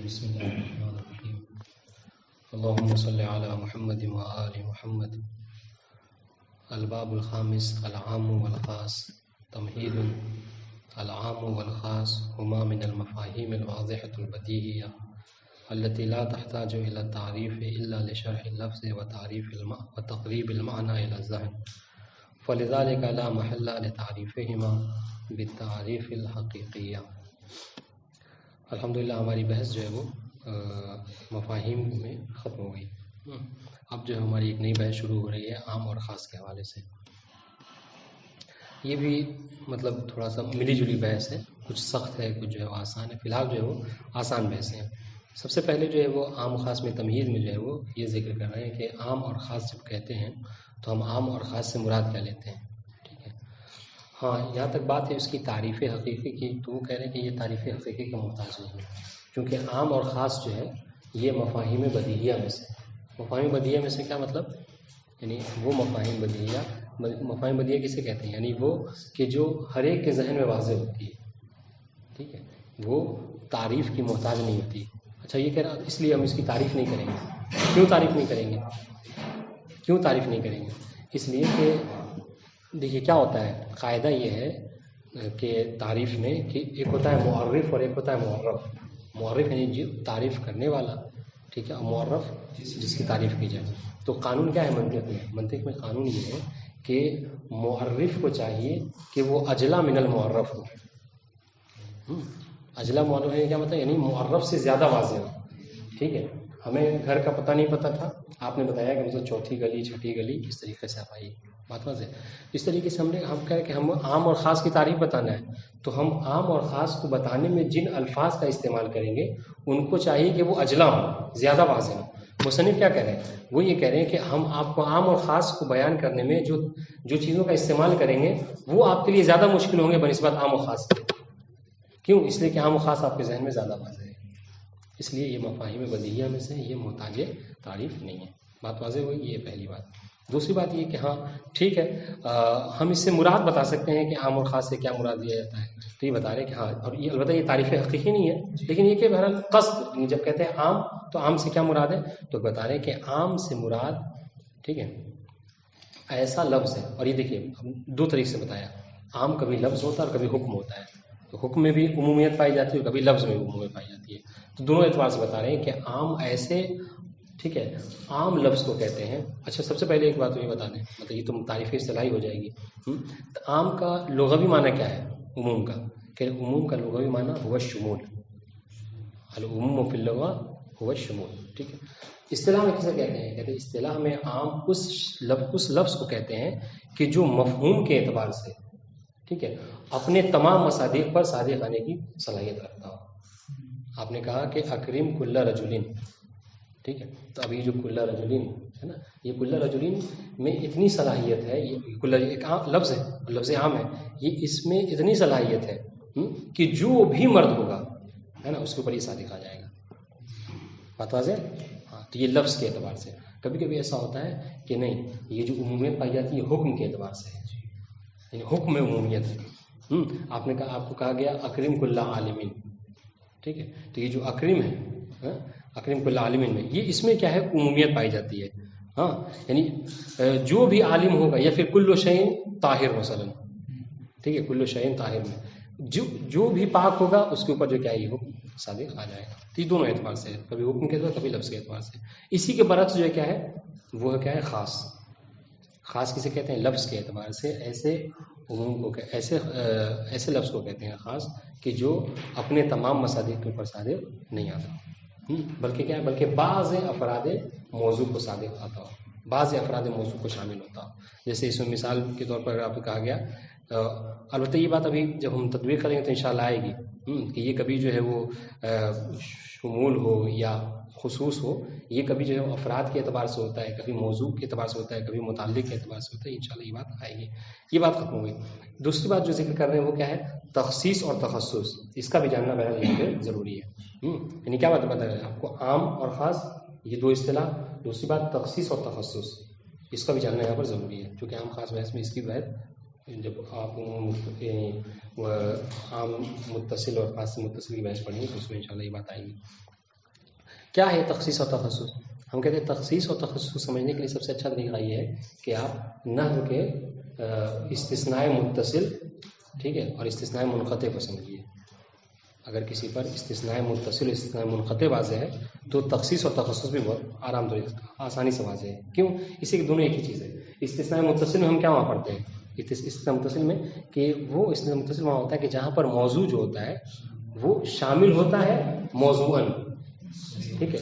بسم الله الرحمن الرحيم اللهم صل على محمد وآل محمد. الباب الخامس العام والخاص. تمهيد. العام والخاص هما من المفاهيم الواضحة البديهية التي لا تحتاج إلى التعريف إلا لشرح اللفظ وتقريب المعنى إلى الذهن، فلذلك لا محل لتعريفهما بالتعريف الحقيقية. الحمدللہ ہماری بحث جو ہے وہ مفاہیم میں ختم ہو گئی. اب جو ہماری ایک نئی بحث شروع ہو رہی ہے عام اور خاص کے حوالے سے. یہ بھی مطلب تھوڑا سا ملی جلی بحث ہے، کچھ سخت ہے کچھ جو ہے وہ آسان ہے. فی الحال جو ہے وہ آسان بحثیں ہیں. سب سے پہلے جو ہے وہ عام و خاص میں تمہید میں جو ہے وہ یہ ذکر کر رہے ہیں کہ عام اور خاص جب کہتے ہیں تو ہم عام اور خاص سے مراد کیا لیتے ہیں. ہاں یہاں تک بات ہے اس کی تعریف حقیقی کی، تو وہ کہہ رہے ہیں کہ یہ تعریف حقیقی کا محتاج نہیں ہے، کیونکہ عام اور خاص جو ہے یہ مفاہیم بدیہیہ میں سے. مفاہیم بدیہیہ میں سے کیا مطلب؟ یعنی وہ مفاہیم بدیہیہ کسے کہتے ہیں؟ یعنی وہ کہ جو ہر ایک کے ذہن میں واضح ہوتی ہے، ٹھیک ہے، وہ تعریف کی محتاج نہیں ہوتی. اچھا یہ کہہ رہا اس لیے ہم اس کی تعریف نہیں کریں گے. کیوں تعریف نہیں کریں گے؟ کیوں تعریف نہیں کریں گے؟ اس لیے کہ دیکھیے کیا ہوتا ہے، قاعدہ یہ ہے کہ تعریف میں کہ ایک ہوتا ہے معرف اور ایک ہوتا ہے معرف. معرف یعنی جو تعریف کرنے والا، ٹھیک ہے، اور معرف جس کی تعریف کی جائے. تو قانون کیا ہے منطق میں؟ منطق میں قانون یہ ہے کہ معرف کو چاہیے کہ وہ اجلا من المعرف ہو. اجلا معرف ہے کیا مطلب؟ یعنی معرف سے زیادہ واضح ہو. ٹھیک ہے، ہمیں گھر کا پتہ نہیں پتہ تھا، آپ نے بتایا کہ مطلب چوتھی گلی چھٹی گلی اس طریقے سے آپ آئیے. بات واضح ہے. اس طریقے سے ہم کہہ کہ ہم عام اور خاص کی تعریف بتانا ہے، تو ہم عام اور خاص کو بتانے میں جن الفاظ کا استعمال کریں گے ان کو چاہیے کہ وہ اجلا ہوں، زیادہ واضح ہوں. مصنف کیا کہہ رہے ہیں؟ وہ یہ کہہ رہے ہیں کہ ہم آپ کو عام اور خاص کو بیان کرنے میں جو چیزوں کا استعمال کریں گے وہ آپ کے لیے زیادہ مشکل ہوں گے بنسبت عام و خاص کے. کیوں؟ اس لیے کہ عام و خاص آپ کے ذہن میں زیادہ واضح ہے. اس لیے یہ مفاہیم بدیہیہ میں سے یہ محتاج تعریف نہیں ہے. بات واضح ہوئی. یہ پہلی بات. دوسری بات یہ کہ ہاں ٹھیک ہے، ہم اس سے مراد بتا سکتے ہیں کہ عام اور خاص سے کیا مراد لیا جاتا ہے. تو یہ بتا رہے ہیں کہ ہاں، اور یہ البتہ یہ تعریف حقیقی نہیں ہے، لیکن یہ کہ بہرحال قصد جب کہتے ہیں عام تو عام سے کیا مراد ہے، تو بتا رہے ہیں کہ عام سے مراد، ٹھیک ہے، ایسا لفظ ہے. اور یہ دیکھیے دو طریقے سے بتایا. عام کبھی لفظ ہوتا ہے اور کبھی حکم ہوتا ہے. تو حکم میں بھی عمومیت پائی جاتی ہے اور کبھی لفظ میں بھی عمومیت پائی جاتی ہے. تو دونوں اعتبار سے بتا رہے ہیں کہ عام ایسے، ٹھیک ہے، عام لفظ کو کہتے ہیں. اچھا سب سے پہلے ایک بات یہ بتا دیں، مطلب یہ تو تعریف اصطلاحی ہو جائے گی. تو عام کا لغوی معنی کیا ہے؟ عموم کا. کہ عموم کا لغوی معنی هو الشمول. العموم فی اللغہ هو الشمول. ٹھیک ہے. اصطلاح میں کسے کہتے ہیں؟ کہتے ہیں اصطلاح میں عام اس لفظ کو کہتے ہیں کہ جو مفہوم کے اعتبار سے، ٹھیک ہے، اپنے تمام مصادیق پر صادق آنے کی صلاحیت رکھتا ہو. آپ نے کہا کہ اکرم کل رجلین، ٹھیک ہے، تو ابھی جو کل رجلین ہے نا، یہ کل رجلین میں اتنی صلاحیت ہے، یہ کل ایک لفظ ہے، لفظ عام ہے، یہ اس میں اتنی صلاحیت ہے کہ جو بھی مرد ہوگا ہے نا اس کے اوپر یہ صادق آ جائے گا. بات واضح؟ ہاں. تو یہ لفظ کے اعتبار سے. کبھی کبھی ایسا ہوتا ہے کہ نہیں، یہ جو عمومیت پائی جاتی ہے حکم کے اعتبار سے ہے، یعنی حکم میں عمومیت ہے. آپ نے کہا، آپ کو کہا گیا اکرم کل عالمین، ٹھیک ہے، تو یہ جو اکرم ہے، اکرم کل عالمین میں، یہ اس میں کیا ہے؟ عمومیت پائی جاتی ہے. ہاں، یعنی جو بھی عالم ہوگا، یا پھر کل شیء طاہر مثلا، ٹھیک ہے، کل شیء طاہر میں جو بھی پاک ہوگا اس کے اوپر جو کیا ہے یہ حکم صادق آ جائے گا. تو یہ دونوں اعتبار سے، کبھی حکم کے اعتبار کبھی لفظ کے اعتبار سے. اسی کے برعکس جو ہے کیا ہے، وہ کیا ہے؟ خاص. خاص کسے کہتے ہیں؟ لفظ کے اعتبار سے ایسے عموم کو ایسے لفظ کو کہتے ہیں خاص کہ جو اپنے تمام مصادیق کے اوپر صادق نہیں آتا، بلکہ کیا ہے، بلکہ بعض افراد موضوع کو صادق آتا ہو، بعض افراد موضوع کو شامل ہوتا ہو. جیسے اس میں مثال کے طور پر آپ کو کہا گیا، البتہ یہ بات ابھی جب ہم تطبیق کریں گے تو انشاءاللہ آئے گی کہ یہ کبھی جو ہے وہ شمول ہو یا خصوص ہو، یہ کبھی جو ہے افراد کے اعتبار سے ہوتا ہے، کبھی موضوع کے اعتبار سے ہوتا ہے، کبھی متعلق کے اعتبار سے ہوتا ہے. انشاءاللہ یہ بات آئے گی. یہ بات ختم ہو گئی. دوسری بات جو ذکر کر رہے ہیں وہ کیا ہے؟ تخصیص اور تخصص. اس کا بھی جاننا بہرحال یہاں پہ ضروری ہے. یعنی کیا بات بتا رہے ہیں آپ کو؟ عام اور خاص یہ دو اصطلاح. دوسری بات تخصیص اور تخصص، اس کا بھی جاننا یہاں پر ضروری ہے، کیونکہ عام خاص بحث میں اس کی بحث جب آپ عام متصل اور خاص سے متصل کی بحث پڑھیں گے تو اس میں انشاءاللہ یہ بات آئے گی. کیا ہے تخصیص اور تخصص؟ ہم کہتے ہیں تخصیص اور تخصص کو سمجھنے کے لیے سب سے اچھا طریقہ یہ ہے کہ آپ نحو کے استثناء متصل، ٹھیک ہے، اور استثناء منقطع کو سمجھیے. اگر کسی پر استثناء متصل استثناء منقطع واضح ہے تو تخصیص اور تخصص بھی بہت آسانی سے واضح ہے. کیوں؟ اسی کے دونوں ایک ہی چیز ہے. استثناء متصل میں ہم کیا وہاں پڑھتے ہیں؟ استثناء متصل میں کہ وہ استثناء متصل وہاں ہوتا ہے کہ جہاں پر موضوع جو ہوتا ہے وہ شامل ہوتا ہے موضوعاً، ٹھیک ہے،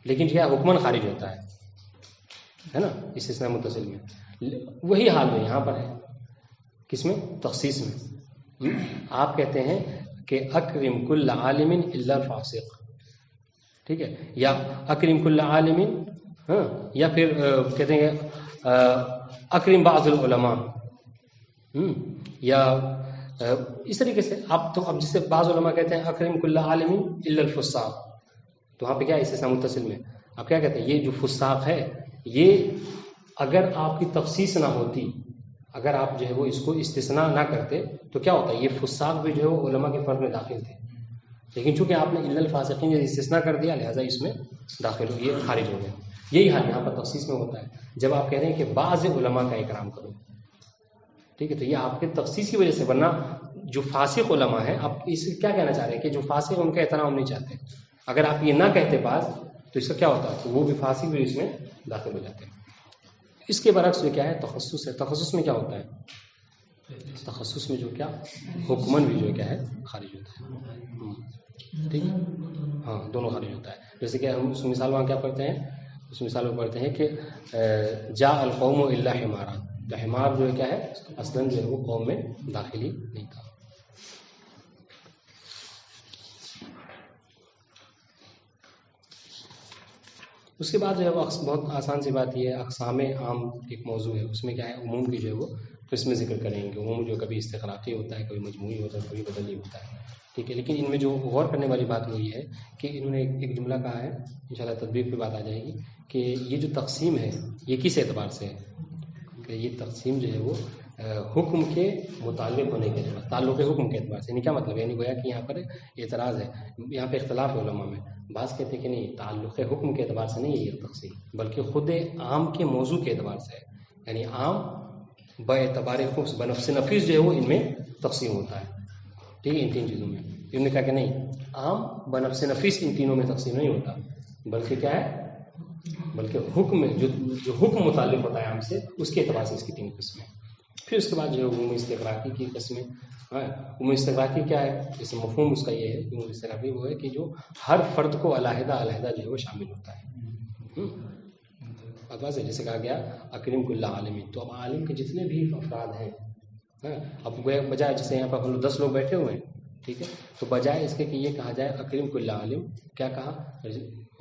لیکن کیا حکماً خارج ہوتا ہے نا استثناء متصل میں. وہی حال میں یہاں پر ہے. کس میں؟ تخصیص میں. آپ کہتے ہیں کہ اکرم کل عالم الا الفاسق، ٹھیک ہے، یا اکرم کل عالم، ہاں، یا پھر کہتے ہیں اکرم بعض العلماء، یا اس طریقے سے آپ تو اب جسے بعض علماء کہتے ہیں اکرم کل عالم الا الفساق، تو وہاں پہ کیا ہے استثناء متصل میں آپ کیا کہتے ہیں؟ یہ جو فساق ہے یہ اگر آپ کی تخصیص نہ ہوتی، اگر آپ جو ہے وہ اس کو استثناء نہ کرتے تو کیا ہوتا ہے؟ یہ فساق بھی جو ہے وہ علماء کے فرق میں داخل تھے، لیکن چونکہ آپ نے الا الفاسقین استثناء کر دیا لہٰذا اس میں داخل ہو، یہ خارج ہو گئے. یہی حال یہاں پر تخصیص میں ہوتا ہے. جب آپ کہہ رہے ہیں کہ بعض علماء کا اکرام کرو، ٹھیک ہے، تو یہ آپ کے تخصیص کی وجہ سے، ورنہ جو فاسق علماء ہیں آپ اس سے کیا کہنا چاہ رہے ہیں کہ جو فاسق ان کا احترام نہیں چاہتے. اگر آپ یہ نہ کہتے بعض تو اس کا کیا ہوتا ہے؟ تو وہ بھی فاسق بھی اس میں داخل ہو جاتے ہیں. اس کے برعکس جو کیا ہے تخصص ہے. تخصص میں کیا ہوتا ہے؟ تخصص میں جو کیا حکمن بھی جو کیا ہے خارج ہوتا ہے، ٹھیک ہے، ہاں دونوں خارج ہوتا ہے. جیسے کہ ہم اس مثال وہاں کیا پڑھتے ہیں؟ اس مثال میں پڑھتے ہیں کہ جاء القوم الا حمارا، تو حمار جو ہے کیا ہے اصلاً جو ہے وہ قوم میں داخل ہی نہیں تھا. اس کے بعد جو ہے وہ بہت آسان سی بات یہ ہے، اقسام عام ایک موضوع ہے، اس میں کیا ہے عموم کی جو ہے وہ قسم ذکر کریں گے. عموم جو کبھی استغراقی ہوتا ہے، کبھی مجموعی ہوتا ہے، کبھی بدلی ہوتا ہے، ٹھیک ہے. لیکن ان میں جو غور کرنے والی بات وہ یہ ہے کہ انہوں نے ایک جملہ کہا ہے، انشاءاللہ تطبیق پہ بات آ جائے گی، کہ یہ جو تقسیم ہے یہ کس اعتبار سے ہے؟ کہ یہ تقسیم جو ہے وہ حکم کے متعلق ہونے کے اعتبار، تعلق حکم کے اعتبار سے. یعنی کیا مطلب ہے؟ یعنی گویا کہ یہاں پر اعتراض ہے، یہاں پہ اختلاف ہے علماء میں. بعض کہتے ہیں کہ نہیں، تعلق حکم کے اعتبار سے نہیں ہے یہ تقسیم، بلکہ خود عام کے موضوع کے اعتبار سے ہے. یعنی عام باعتبار خصوص بنفس نفیس جو ہے وہ ان میں تقسیم ہوتا ہے، ٹھیک ہے، ان تین چیزوں میں. انہوں نے کہا کہ نہیں، عام بنفس نفیس ان تینوں میں تقسیم نہیں ہوتا، بلکہ کیا ہے، بلکہ حکم میں جو حکم متعلق ہوتا ہے عام سے اس کے اعتبار سے اس کی تین قسمیں. پھر اس کے بعد جو ہے عمومی استغراقی کی قسمیں. عمومی استغراقی کیا ہے؟ جیسے مفہوم اس کا یہ ہے کہ عمومی استغراقی وہ ہے کہ جو ہر فرد کو علیحدہ علیحدہ جو ہے وہ شامل ہوتا ہے. بات واضح ہے، جیسے کہا گیا اکرم کل عالم، تو اب عالم کے جتنے بھی افراد ہیں، اب بجائے جیسے یہاں پر ہم لوگ 10 لوگ بیٹھے ہوئے ہیں، ٹھیک ہے، تو بجائے اس کے کہ یہ کہا جائے اکرم کل عالم، کیا کہا؟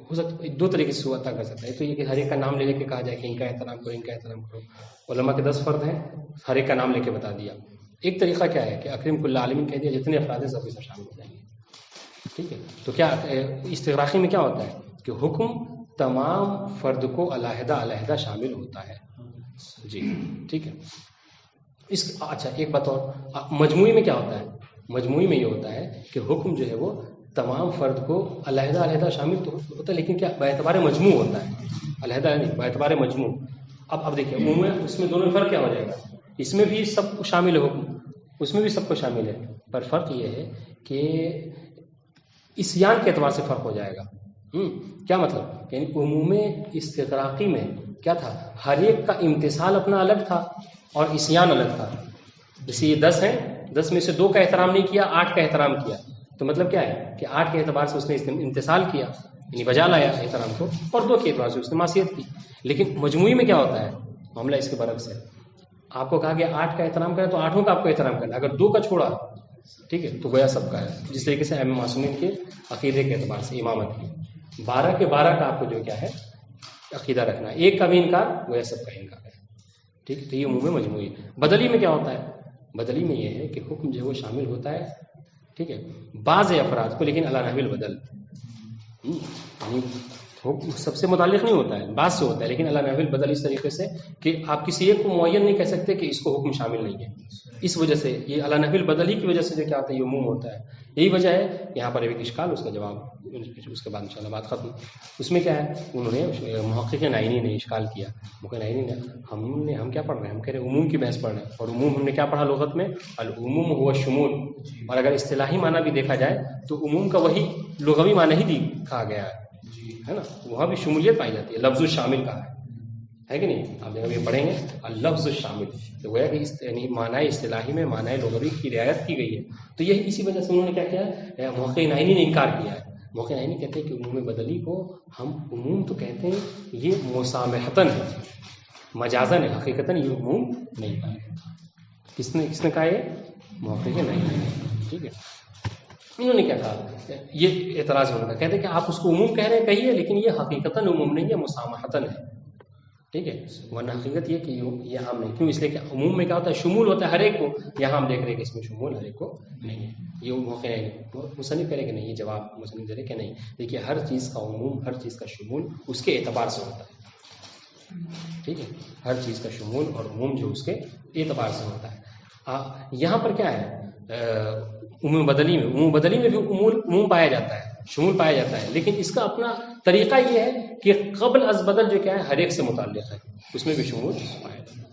ہو سکتا دو طریقے سے عطا کر سکتا ہے. تو یہ کہ ہر ایک کا نام لے کے کہا جائے کہ ان کا احترام کرو، ان کا احترام کرو. علماء کے 10 فرد ہیں، ہر ایک کا نام لے کے بتا دیا. ایک طریقہ کیا ہے کہ اکرم کل عالم کہہ دیا، جتنے افراد ہیں سب شامل ہو جائیں گے، ٹھیک ہے. تو کیا استغراقی میں کیا ہوتا ہے کہ حکم تمام فرد کو علیحدہ علیحدہ شامل ہوتا ہے. جی ٹھیک ہے. اچھا ایک بات اور، مجموعی میں کیا ہوتا ہے؟ مجموعی میں یہ ہوتا ہے کہ حکم جو ہے وہ تمام فرد کو علیحدہ علیحدہ شامل تو ہوتا ہے، لیکن کیا باعتبار مجموع ہوتا ہے، علیحدہ نہیں، باعتبار مجموع. اب دیکھیں عموم میں اس میں دونوں میں فرق کیا ہو جائے گا؟ اس میں بھی سب کو شامل ہے حکم، اس میں بھی سب کو شامل ہے، پر فرق یہ ہے کہ عصیان کے اعتبار سے فرق ہو جائے گا. کیا مطلب؟ یعنی عموم استغراقی میں کیا تھا؟ ہر ایک کا امتثال اپنا الگ تھا اور عصیان الگ تھا. جیسے یہ 10 ہیں، 10 میں سے 2 کا احترام نہیں کیا، 8 کا احترام کیا. تو مطلب کیا ہے کہ 8 کے اعتبار سے اس نے امتثال کیا، یعنی بجا لایا احترام کو، اور 2 کے اعتبار سے اس نے معصیت کی. لیکن مجموعی میں کیا ہوتا ہے؟ معاملہ اس کے برعکس ہے. آپ کو کہا گیا 8 کا احترام کریں تو 8 کا آپ کو احترام کرنا، اگر 2 کا چھوڑا، ٹھیک ہے، تو گویا سب کا ہے. جس طریقے سے ائمہ معصومین کے عقیدے کے اعتبار سے امامت کی 12 کے 12 کا آپ کو جو کیا ہے عقیدہ رکھنا ہے، 1 کا بھی انکار گویا سب کا انکار ہے، ٹھیک ہے. تو یہ عموم مجموعی. بدلی میں کیا ہوتا ہے؟ بدلی میں یہ ہے کہ حکم جو ہے وہ شامل ہوتا ہے، ٹھیک ہے، بعض افراد کو، لیکن علی نحو البدل، یعنی سب سے متعلق نہیں ہوتا ہے، بعض سے ہوتا ہے، لیکن اللہ نحو البدل اس طریقے سے کہ آپ کسی ایک کو معین نہیں کہہ سکتے کہ اس کو حکم شامل نہیں ہے. اس وجہ سے یہ اللہ نحو البدل ہی کی وجہ سے جو کیا ہوتا ہے یہ عموم ہوتا ہے. یہی وجہ ہے. یہاں پر ایک اشکال، اس کا جواب اس کے بعد انشاءاللہ بات ختم. اس میں کیا ہے، انہوں نے محقق نعینی نے اشکال کیا. محقق نعینی نے ہم کیا پڑھ رہے ہیں، ہم کہہ رہے ہیں عموم کی بحث پڑھ رہے ہیں، اور عموم ہم نے کیا پڑھا لغت میں، العموم هو الشمول. اور اگر اصطلاحی معنی بھی دیکھا جائے تو عموم کا وہی لغوی معنی ہی کہا گیا ہے نا، وہاں بھی شمولیت پائی جاتی ہے. لفظ الشامل کا ہے کہ نہیں، آپ جب یہ پڑھیں گے اللفظ الشامل، تو وہ ہے کہ یعنی معنی اصطلاحی میں معنی لغوی کی رعایت کی گئی ہے. تو یہ اسی وجہ سے انہوں نے کیا کیا، محقق نعینی نے انکار کیا ہے. محقق نعینی کہتے ہیں کہ عموم بدلی کو ہم عموم تو کہتے ہیں، یہ مسامحتاً ہے، مجازاً ہے، حقیقتاً یہ عموم نہیں ہے. کس نے کہا یہ، محقق نعینی نے. ٹھیک ہے. انہوں نے کیا کہا، یہ اعتراض ہونے کا، کہتے ہیں کہ آپ اس کو عموم کہہ رہے ہیں کہیے، لیکن یہ حقیقتاً عموم نہیں ہے، مسامحتاً ہے. ٹھیک ہے. ورنہ حقیقت یہ کہ یہ عام نہیں. کیوں؟ اس لیے کہ عموم میں کیا ہوتا ہے، شمول ہوتا ہے ہر ایک کو. یہاں ہم دیکھ رہے ہیں کہ اس میں شمول ہر ایک کو نہیں ہے. یہ موقع ہے. مصنف کرے کہ نہیں، یہ جواب مصنف دے کہ نہیں. دیکھیے ہر چیز کا عموم، ہر چیز کا شمول اس کے اعتبار سے ہوتا ہے. ٹھیک ہے. ہر چیز کا شمول اور عموم جو اس کے اعتبار سے ہوتا ہے. یہاں پر کیا ہے، عموم بدلی میں بھی عموم پایا جاتا ہے، شمول پایا جاتا ہے، لیکن اس کا اپنا طریقہ یہ ہے کہ قبل از بدل جو کیا ہے ہر ایک سے متعلق ہے، اس میں بھی شمول پایا جاتا ہے.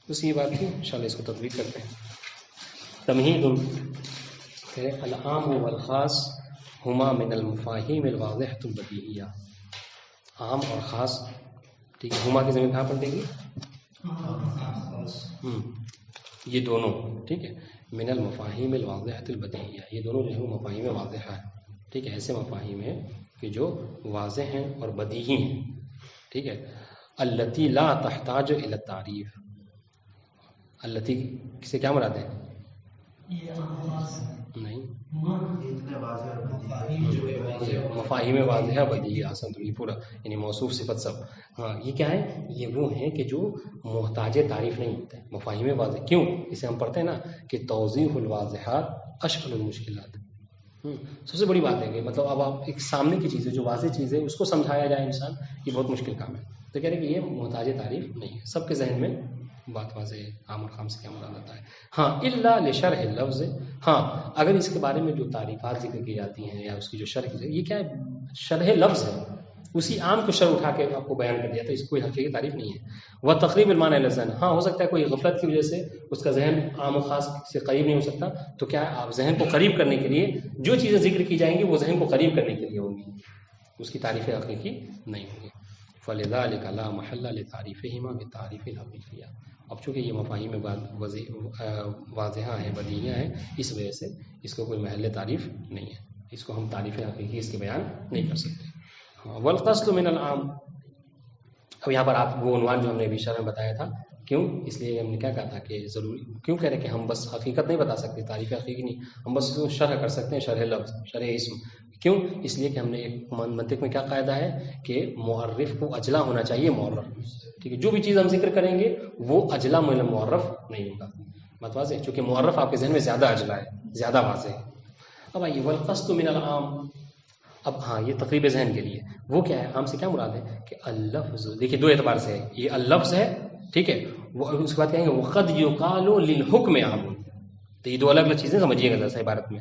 بس یہ بات تھی، انشاءاللہ اس کو تطبیق کرتے ہیں. تمہید العام والخاص ہما من المفاہیم الواضحۃ البدیہیہ. عام اور خاص، ٹھیک ہے، ہما کی زمین کہاں پر دیں گی، یہ دونوں. ٹھیک ہے. من المفاہیم الواضحۃ البدیہیہ، یہ دونوں جو ہے وہ مفاہیم واضحہ ہے. ٹھیک ہے. ایسے مفاہیم ہیں کہ جو واضح ہیں اور بدیہی ہیں. ٹھیک ہے. التی لا تحتاج الی التعریف. التی سے کیا مراد ہے، نہیں مفاہیم واضحہ بدیہی آسان، تو یہ پورا یعنی موصوف صفت سب. ہاں یہ کیا ہے، یہ وہ ہیں کہ جو محتاج تعریف نہیں ہوتے. مفاہیم واضح کیوں، اسے ہم پڑھتے ہیں نا کہ توضیح الواضحات اشکل المشکلات. سب سے بڑی بات ہے کہ مطلب اب آپ ایک سامنے کی چیز ہے جو واضح چیز ہے اس کو سمجھایا جائے انسان، یہ بہت مشکل کام ہے. تو کہہ رہے کہ یہ محتاج تعریف نہیں ہے، سب کے ذہن میں بات واضح ہے عام اور خام سے کیا مراد آتا ہے. ہاں الا لشرح اللفظ، ہاں اگر اس کے بارے میں جو تعریفات ذکر کی جاتی ہیں یا اس کی جو شرح کی جاتی ہے، یہ کیا ہے، شرح لفظ ہے، اسی عام کو شرح اٹھا کے آپ کو بیان کر دیا، تو اس کو کوئی حقیقی تعریف نہیں ہے. وہ تقریب المعنی لذن، ہاں ہو سکتا ہے کوئی غفلت کی وجہ سے اس کا ذہن عام و خاص سے قریب نہیں ہو سکتا، تو کیا ہے آپ ذہن کو قریب کرنے کے لیے جو چیزیں ذکر کی جائیں گی وہ ذہن کو قریب کرنے کے لیے ہوں گی، اس کی تعریف حقیقی نہیں ہوگی. فلذلک لا محل لتعریفہما بتعریف الحقیقیہ. اب چونکہ یہ مفاہیم واضحہ ہیں، بدیہیہ ہیں، اس وجہ سے اس کو کوئی محل تعریف نہیں ہے، اس کو ہم تعریف حقیقی اس کے بیان نہیں کر سکتے. والقصد من العام، اب یہاں پر آپ وہ عنوان جو ہم نے ابھی شرح میں بتایا تھا، کیوں، اس لیے ہم نے کیا کہا تھا کہ ضروری کیوں کہہ رہے کہ ہم بس حقیقت نہیں بتا سکتے، تعریف حقیقی نہیں، ہم بس اس کو شرح کر سکتے ہیں، شرح لفظ، شرح اسم. کیوں؟ اس لیے کہ ہم نے ایک منطق میں کیا قاعدہ ہے کہ معرف کو اجلا ہونا چاہیے معرف. ٹھیک ہے. جو بھی چیز ہم ذکر کریں گے وہ اجلا من معرف نہیں ہوگا. بات واضح ہے، چونکہ معرف آپ کے ذہن میں زیادہ اجلا ہے، زیادہ واضح ہے. اب آئیے والقصد من العام. اب ہاں یہ تقریب ذہن کے لیے وہ کیا ہے، عام سے کیا مراد ہے کہ اللفظ، دیکھیے دو اعتبار سے ہے، یہ اللفظ ہے. ٹھیک ہے. وہ اس کے بعد کہیں گے وقد یقال للحکم عام. تو یہ دو الگ الگ چیزیں سمجھیے گا ذرا عبارت میں.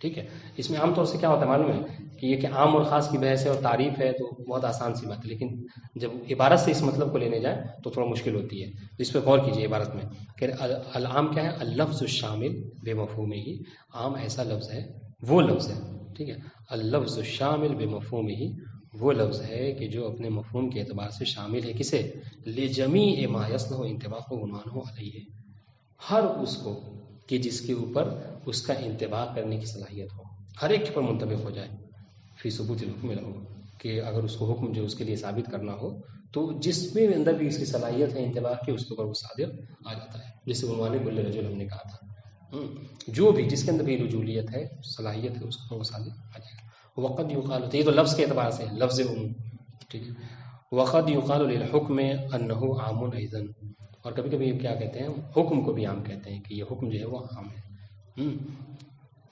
ٹھیک ہے. اس میں عام طور سے کیا ہوتا ہے معلوم ہے کہ یہ کہ عام اور خاص کی بحث ہے اور تعریف ہے تو بہت آسان سی بات ہے، لیکن جب عبارت سے اس مطلب کو لینے جائیں تو تھوڑا مشکل ہوتی ہے. تو اس پہ غور کیجیے عبارت میں کہ العام کیا ہے، اللفظ الشامل بے مفہوم ہی. عام ایسا لفظ ہے، وہ لفظ ہے. ٹھیک ہے. اللفظ الشامل بے مفہوم ہی، وہ لفظ ہے کہ جو اپنے مفہوم کے اعتبار سے شامل ہے، کسے، لجمیع ما یصلح انطباق عنوانہ علیہ، ہر اس کو کہ جس کے اوپر اس کا انطباق کرنے کی صلاحیت ہو، ہر ایک پر منطبق ہو جائے. فی ثبوت الحکم لہو، کہ اگر اس کو حکم جو اس کے لیے ثابت کرنا ہو تو جس میں اندر بھی اس کی صلاحیت ہے انطباق کی، اس کے اوپر وہ صادق آ جاتا ہے. جیسے عنوان کل رجل ہم نے کہا تھا، جو بھی جس کے اندر بھی رجولیت ہے، صلاحیت ہے، اس کو وہ صادق آ جائے گا. وقد یقال، تو یہ تو لفظ کے اعتبار سے لفظ عموم. ٹھیک ہے. وقد یقال للحکم انہ عام ایضا، اور کبھی کبھی کیا کہتے ہیں، حکم کو بھی عام کہتے ہیں کہ یہ حکم جو ہے وہ عام ہے.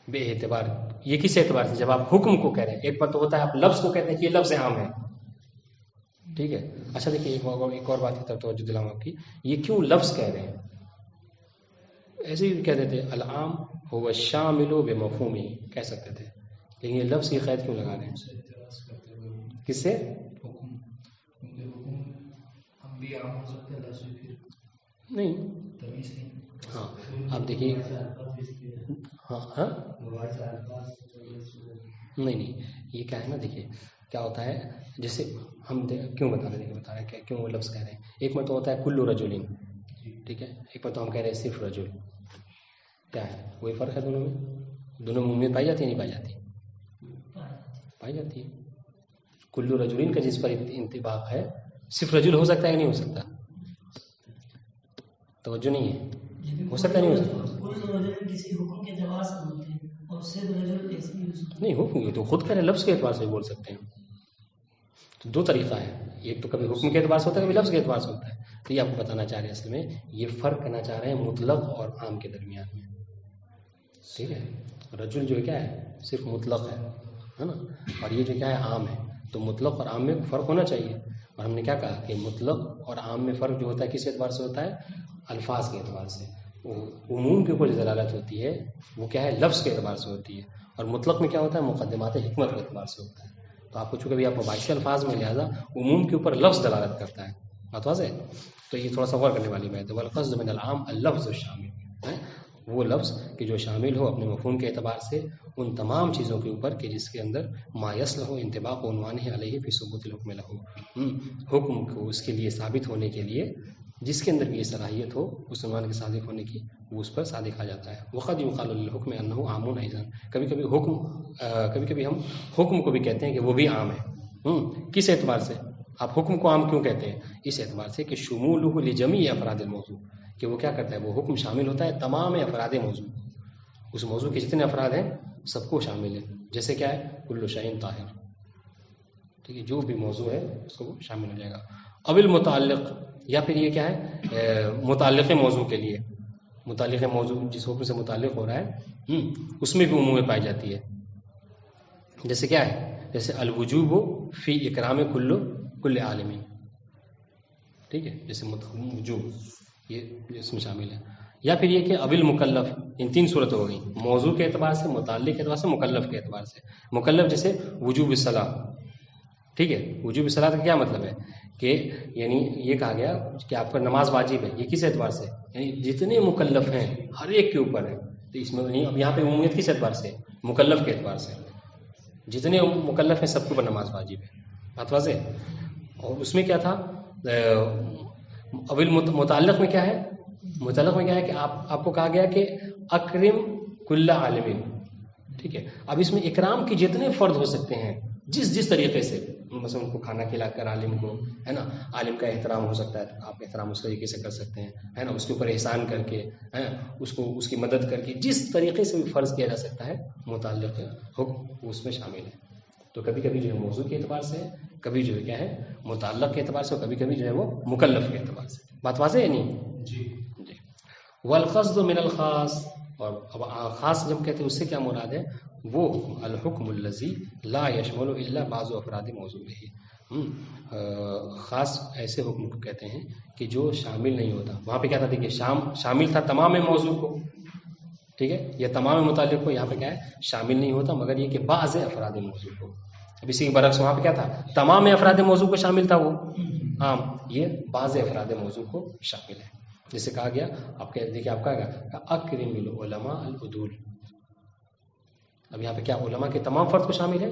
بے اعتبار، یہ کس اعتبار سے؟ جب آپ حکم کو کہہ رہے ہیں، ایک پر تو ہوتا ہے آپ لفظ کو کہتے ہیں کہ یہ لفظ عام ہے، ٹھیک ہے. اچھا دیکھیے ایک اور بات کی طرف توجہ دلاؤں آپ کی، یہ کیوں لفظ کہہ رہے ہیں؟ ایسے ہی کہہ دیتے العام هو الشامل بمفہومہ، کہہ سکتے تھے، لیکن یہ لفظ کی قید کیوں لگا رہے ہیں؟ کس سے؟ نہیں، ہاں آپ دیکھیے، ہاں ہاں نہیں یہ کیا ہے نا، دیکھیے کیا ہوتا ہے، جیسے ہم کیوں بتا رہے ہیں کہ کیوں وہ لفظ کہہ رہے ہیں. ایک مرتبہ ہوتا ہے کل رجلین، ٹھیک ہے، ایک مرتبہ ہم کہہ رہے ہیں صرف رجل. کیا ہے کوئی فرق ہے دونوں میں؟ دونوں میں پائی جاتی ہے نہیں پائی جاتی؟ پائی جاتی ہے. کل رجلین کا جس پر انطباق ہے صرف رجل ہو سکتا ہے کہ نہیں ہو سکتا؟ توجہ نہیں ہے، ہو سکتا ہے نہیں ہو سکتا؟ نہیں حکم، یہ تو خود کرے لفظ کے اعتبار سے بول سکتے ہیں. تو دو طریقہ ہے، ایک تو کبھی حکم کے اعتبار سے ہوتا ہے، کبھی لفظ کے اعتبار سے ہوتا ہے. تو یہ آپ کو بتانا چاہ رہے ہیں، اصل میں یہ فرق کرنا چاہ رہے ہیں مطلق اور عام کے درمیان میں. ٹھیک ہے، رجل جو کیا ہے صرف مطلق ہے نا، اور یہ جو کیا ہے عام ہے. تو مطلق اور عام میں فرق ہونا چاہیے. اور ہم نے کیا کہا کہ مطلق اور عام میں فرق جو ہوتا ہے کس اعتبار سے ہوتا ہے؟ الفاظ کے اعتبار سے. عموم کے اوپر جو دلالت ہوتی ہے وہ کیا ہے؟ لفظ کے اعتبار سے ہوتی ہے. اور مطلق میں کیا ہوتا ہے؟ مقدمات حکمت کے اعتبار سے ہوتا ہے. تو آپ کو چونکہ بھی آپ مباشر الفاظ میں لہٰذا عموم کے اوپر لفظ دلالت کرتا ہے. بات واضح ہے؟ تو یہ تھوڑا سا غور کرنے والی بات ہے. والقصد من العام اللفظ الشامل ہے وہ لفظ کہ جو شامل ہو اپنے مفہوم کے اعتبار سے ان تمام چیزوں کے اوپر کہ جس کے اندر ما یصلح انطباق عنوانہ علیہ فی ثبوت الحکم لہ، حکم کو اس کے لیے ثابت ہونے کے لیے جس کے اندر بھی یہ صلاحیت ہو اس عنوان کے صادق ہونے کی، وہ اس پر صادق آ جاتا ہے. وقد یقال للحکم انہ عام ایضا، کبھی کبھی ہم حکم کو بھی کہتے ہیں کہ وہ بھی عام ہے. کس اعتبار سے؟ آپ حکم کو عام کیوں کہتے ہیں؟ اس اعتبار سے کہ شمولہ لجمیع افراد الموضوع، کہ وہ کیا کرتا ہے، وہ حکم شامل ہوتا ہے تمام افراد موضوع، اس موضوع کے جتنے افراد ہیں سب کو شامل ہے. جیسے کیا ہے؟ کل شیء طاہر، ٹھیک ہے، جو بھی موضوع ہے اس کو وہ شامل ہو جائے گا. اب المتعلق، یا پھر یہ کیا ہے متعلق موضوع کے لیے، متعلق موضوع جس حکم سے متعلق ہو رہا ہے اس میں بھی عموم پائی جاتی ہے. جیسے کیا ہے؟ جیسے الوجوب فی اکرام کل عالمی، ٹھیک ہے، جیسے وجوب یہ اس میں شامل ہے. یا پھر یہ کہ ابل مکلف، ان تین صورتیں ہو گئی، موضوع کے اعتبار سے، متعلق کے اعتبار سے، مکلف کے اعتبار سے. مکلف جیسے وجوب الصلاۃ، ٹھیک ہے، وجوب الصلاۃ کا کیا مطلب ہے کہ یعنی یہ کہا گیا کہ آپ پر نماز واجب ہے. یہ کس اعتبار سے؟ یعنی جتنے مکلف ہیں ہر ایک کے اوپر ہے. تو اس میں اب یہاں پہ عمومیت کس اعتبار سے؟ مکلف کے اعتبار سے. جتنے مکلف ہیں سب کے اوپر نماز واجب ہے. بات واضح؟ اور اس میں کیا تھا؟ اب متعلق میں کیا ہے؟ متعلق میں کیا ہے کہ آپ کو کہا گیا کہ اکرم کل عالم، ٹھیک ہے. اب اس میں اکرام کے جتنے فرد ہو سکتے ہیں جس طریقے سے، مثلا ان کو کھانا کھلا کر، عالم کو ہے نا، عالم کا احترام ہو سکتا ہے تو آپ احترام اس طریقے سے کر سکتے ہیں، ہے نا، اس کے اوپر احسان کر کے، ہے اس کو اس کی مدد کر کے، جس طریقے سے بھی فرض کیا جا سکتا ہے متعلق حکم اس میں شامل ہے. تو کبھی کبھی جو ہے موضوع کے اعتبار سے، کبھی جو ہے کیا ہے متعلق کے اعتبار سے، اور کبھی کبھی جو ہے وہ مکلف کے اعتبار سے. بات واضح ہے نہیں؟ جی. والقصد من الخاص، اور اب خاص جب کہتے ہیں اس سے کیا مراد ہے؟ وہ الحکم الذی لا یشمل الا بعض افراد موضوعہ. خاص ایسے حکم کو کہتے ہیں کہ جو شامل نہیں ہوتا. وہاں پہ کیا تھا؟ دیکھیے شامل تھا تمام موضوع کو، ٹھیک ہے، یہ تمام متعلق کو. یہاں پہ کیا ہے؟ شامل نہیں ہوتا مگر یہ کہ بعض افراد موضوع کو. اب اسی کے برعکس وہاں پہ کیا تھا؟ تمام افراد موضوع کو شامل تھا وہ عام، یہ بعض افراد موضوع کو شامل ہے. جیسے کہا گیا، آپ دیکھیے آپ کہا گیا اکرم العلماء العدول. اب یہاں پہ کیا علماء کے تمام فرد کو شامل ہے؟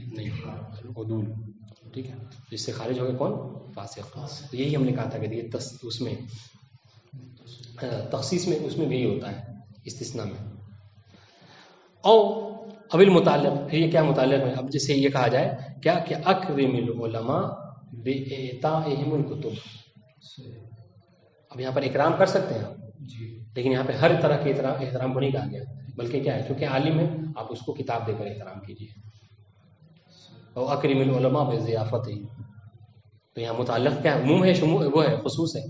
نہیں، العدول، ٹھیک ہے، جس سے خارج ہو گئے کون؟ فاسق. یہی ہم نے کہا تھا کہ یہ اس میں تخصیص میں اس میں بھی یہی ہوتا ہے، استثناء میں. او اب المتعلق، پھر یہ کیا متعلق ہے؟ اب جیسے یہ کہا جائے کیا کہ اکرم العلماء بإعطائهم الکتب. اب یہاں پر اکرام کر سکتے ہیں آپ، لیکن یہاں پہ ہر طرح کے احترام کو نہیں کہا گیا، بلکہ کیا ہے، چونکہ عالم ہے آپ اس کو کتاب دے کر احترام کیجیے. اور اکرم العلماء بضیافتہ، تو یہاں متعلق کیا ہے؟ عموم ہے، وہ ہے خصوص ہے،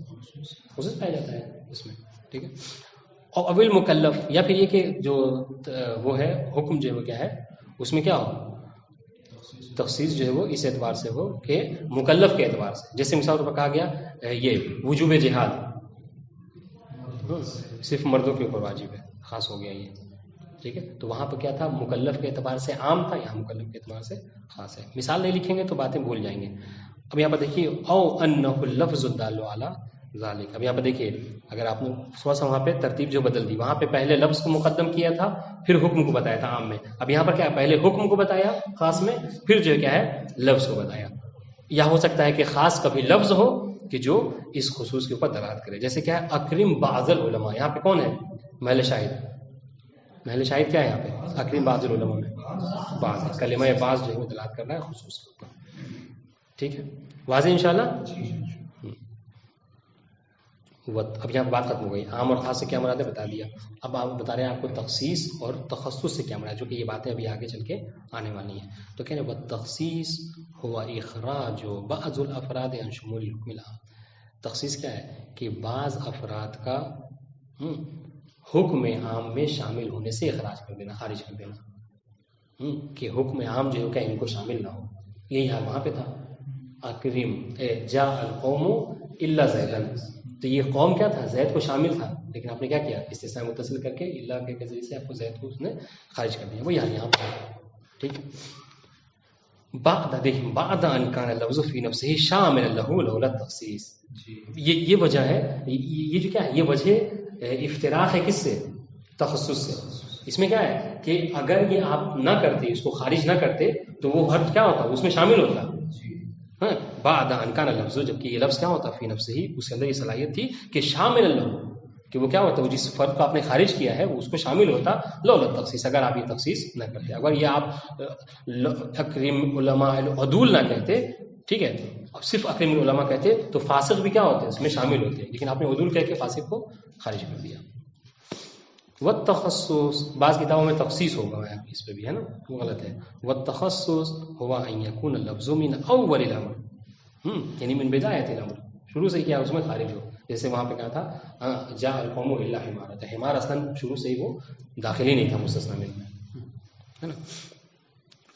خصوص پایا جاتا ہے اس میں، ٹھیک ہے. اور اول مکلف، یا پھر یہ کہ جو وہ ہے حکم جو ہے وہ کیا ہے اس میں کیا ہو تخصیص جو ہے وہ اس اعتبار سے ہو کہ مکلف کے اعتبار سے. جیسے مثال طور پر کہا گیا یہ وجوب جہاد صرف مردوں کے اوپر واجب ہے، خاص ہو گیا یہ. ٹھیک ہے، تو وہاں پہ کیا تھا مکلف کے اعتبار سے عام تھا، یہاں مکلف کے اعتبار سے خاص ہے. مثال نہیں لکھیں گے تو باتیں بھول جائیں گے. اب یہاں پہ دیکھیے او انہ اللفظ الدال علی ذالک. اب یہاں پہ دیکھیے اگر آپ نے تھوڑا سا وہاں پہ ترتیب جو بدل دی، وہاں پہ پہلے لفظ کو مقدم کیا تھا پھر حکم کو بتایا تھا عام میں. اب یہاں پر کیا ہے پہلے حکم کو بتایا خاص میں، پھر جو کیا ہے لفظ کو بتایا. یا ہو سکتا ہے کہ خاص کبھی لفظ ہو کہ جو اس خصوص کے اوپر دلالت کرے. جیسے کیا ہے اکرم بعض العلماء، یہاں پہ کون ہے محل شاہد؟ محل شاہد کیا ہے یہاں پہ اکرم بعض العلماء میں بعض ہے، کلمہ بعض جو ہے وہ دلالت کر رہا ہے خصوص کے اوپر. ٹھیک ہے، واضح انشاءاللہ. اب یہاں بات ختم ہو گئی، عام اور خاص سے کیا مراد ہے بتا دیا. اب آپ بتا رہے ہیں آپ کو تخصیص اور تخصص سے کیا مراد ہے، جو کہ یہ باتیں ابھی آگے چل کے آنے والی ہیں. تو کہنے وہ تخصیص ہوا اخراج بعض الافراد عن شمول الحکم العام. تخصیص کیا ہے کہ بعض افراد کا حکم عام میں شامل ہونے سے اخراج کر دینا، خارج کر دینا، کہ حکم عام جو ہے کہ ان کو شامل نہ ہو. یہی حال وہاں پہ تھا اکرم جاء القوم الا زیدن. تو یہ قوم کیا تھا زید کو شامل تھا، لیکن آپ نے کیا کیا استثناء متصل کر کے اللہ کے ذریعے سے آپ کو زید کو اس نے خارج کر دیا. وہ یہاں پر ٹھیک. بعد دیکھیں بعد ان کان اللفظ فی نفسه شامل له لولا التخصیص. یہ وجہ ہے، یہ جو کیا ہے یہ وجہ افتراق ہے کس سے؟ تخصص سے. اس میں کیا ہے کہ اگر یہ آپ نہ کرتے اس کو خارج نہ کرتے تو وہ حرف کیا ہوتا اس میں شامل ہوتا. ہاں بعد ان کان اللفظ، جبکہ یہ لفظ کیا ہوتا فی نفسه، اس کے اندر یہ صلاحیت تھی کہ شامل اللہ، کہ وہ کیا ہوتا ہے وہ جس فرد کو آپ نے خارج کیا ہے وہ اس کو شامل ہوتا لولا تخصیص، اگر آپ یہ تخصیص نہ کرتے. اگر یہ آپ اکرم علماء العدول نہ کہتے، ٹھیک ہے، اب صرف اکرم العلماء کہتے تو فاسق بھی کیا ہوتے اس میں شامل ہوتے، لیکن آپ نے عدول کہہ کے فاسق کو خارج کر دیا. والتخصص بعض کتابوں میں تخصیص ہوگا، اس پہ بھی ہے نا وہ غلط ہے. والتخصص هو ان يكون اللفظ من اول الامر، یعنی من بدایت الامر، شروع سے کیا اس میں خارج ہو. جیسے وہاں پہ کہا تھا جاء القوم الا حمارا، حمار اصلا شروع سے ہی وہ داخل ہی نہیں تھا مستثنی میں، ہے نا.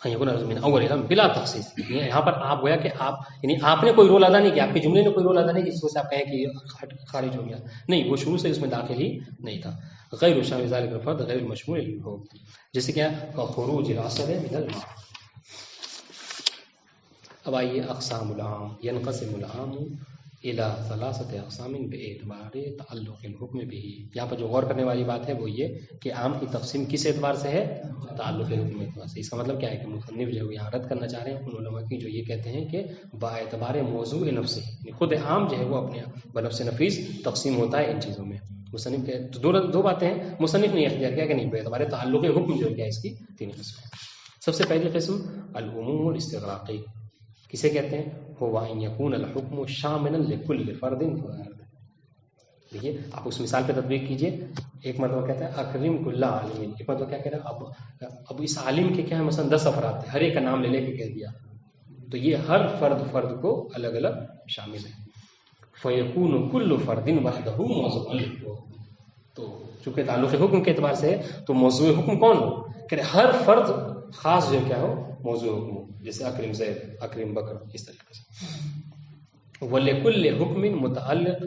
یکون من اول الامر بلا تخصیص. یہاں پر آپ گویا کہ آپ یعنی آپ نے کوئی رول ادا نہیں کیا، آپ کے جملے نے کوئی رول ادا نہیں کیا جس سے آپ کہیں کہ یہ خارج ہو گیا، نہیں، وہ شروع سے اس میں داخل ہی نہیں تھا. غیر شامل ذلك الفرد غیر مشمول له، جیسے کیا خروج العصر من الماء. اب آئیے اقسام العام. ينقسم العام الى ثلاثه اقسام باعتبار تعلق الحكم به. یہاں پر جو غور کرنے والی بات ہے وہ یہ کہ عام کی تقسیم کس اعتبار سے ہے؟ تعلق الحکم کے اعتبار سے. اس کا مطلب کیا ہے کہ مصنف جو ہے یہاں رد کرنا چاہ رہے ہیں ان علماء کی جو یہ کہتے ہیں کہ با اعتبار موضوع نفس، خود عام جو ہے وہ اپنے بنفس نفیس تقسیم ہوتا ہے ان چیزوں میں. مصنف کے دو باتیں ہیں، مصنف نے اختیار کیا کہ نہیں، باعتبار تعلق حکم جو ہے اس کی تین قسمیں. سب سے پہلی قسم العموم الاستغراقی. کسے کہتے ہیں؟ هو ان يكون الحكم شاملا لكل فرد. دیکھیے آپ اس مثال پہ تطبیق کیجئے. ایک مرتبہ کہتا ہے اکرم کل عالم، ایک مرتبہ کیا کہہ رہا ہے اب اس عالم کے کیا ہے مثلا 10 افراد تھے، ہر ایک کا نام لے کے کہہ دیا، تو یہ ہر فرد کو الگ الگ شامل ہے. فیکون کل فرد وحدہ موضوع له. تو چونکہ تعلق حکم کے اعتبار سے ہے تو موضوع حکم کون ہو؟ کہ ہر فرد خاص جو کیا ہو موضوع حکم ہو، جیسے اکرم زید، اکرم بکر، اس طریقے سے. ولکل حکم متعلق